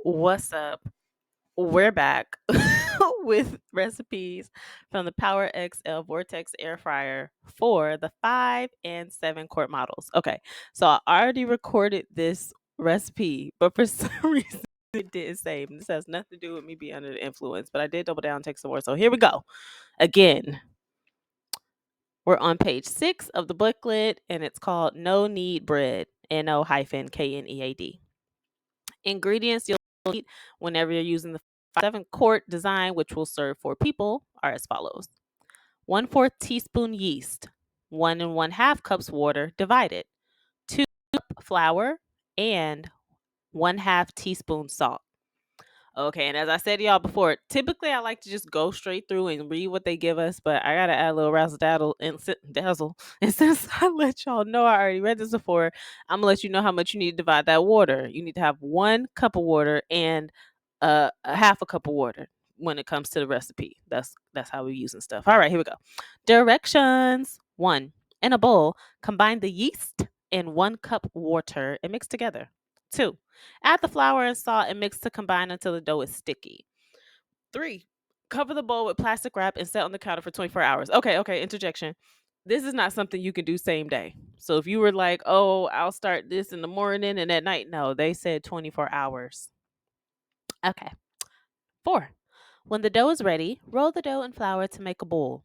What's up? We're back with recipes from the Power XL Vortex air fryer for the 5 and 7 quart models. Okay, so I already recorded this recipe, but for some reason it didn't save. This has nothing to do with me being under the influence, but I did double down and take some more. So here we go. Again, we're on page 6 of the booklet, and it's called No Knead Bread, Knead. Ingredients you'll need whenever you're using the 7 quart design, which will serve 4 people, are as follows: 1/4 teaspoon yeast, 1 1/2 cups water divided, 2 cup flour, and 1/2 teaspoon salt. Okay, and as I said to y'all before, typically I like to just go straight through and read what they give us, but I gotta add a little razzle dazzle and dazzle. And since I let y'all know I already read this before, I'm gonna let you know how much you need to divide that water. You need to have 1 cup of water and a half a cup of water when it comes to the recipe. That's how we're using stuff. All right, here we go. Directions. 1. In a bowl, combine the yeast and 1 cup water and mix together. 2. Add the flour and salt and mix to combine until the dough is sticky. 3. Cover the bowl with plastic wrap and set on the counter for 24 hours. Okay, interjection. This is not something you can do same day. So if you were like, oh, I'll start this in the morning and at night, no, they said 24 hours. Okay. 4. When the dough is ready, roll the dough and flour to make a ball.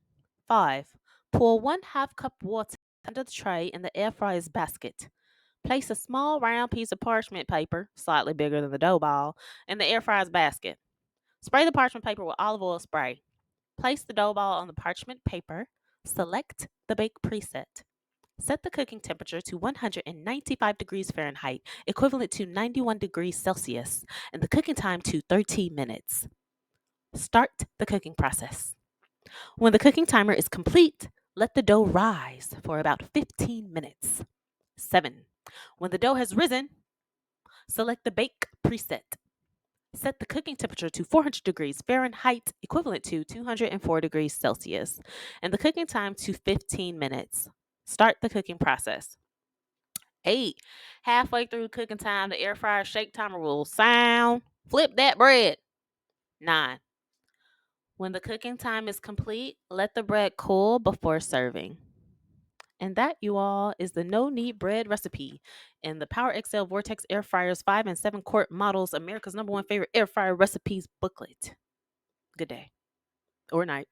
5. Pour 1/2 cup water under the tray in the air fryer's basket. Place a small round piece of parchment paper, slightly bigger than the dough ball, in the air fryer's basket. Spray the parchment paper with olive oil spray. Place the dough ball on the parchment paper. Select the bake preset. Set the cooking temperature to 195 degrees Fahrenheit, equivalent to 91 degrees Celsius, and the cooking time to 13 minutes. Start the cooking process. When the cooking timer is complete, let the dough rise for about 15 minutes. 7. When the dough has risen, select the bake preset. Set the cooking temperature to 400 degrees Fahrenheit, equivalent to 204 degrees Celsius, and the cooking time to 15 minutes. Start the cooking process. 8. Halfway through cooking time, the air fryer shake timer will sound. Flip that bread. 9. When the cooking time is complete, let the bread cool before serving. And that, you all, is the no knead bread recipe in the Power XL Vortex Air Fryers 5 and 7 quart models, America's #1 favorite air fryer recipes booklet. Good day or night.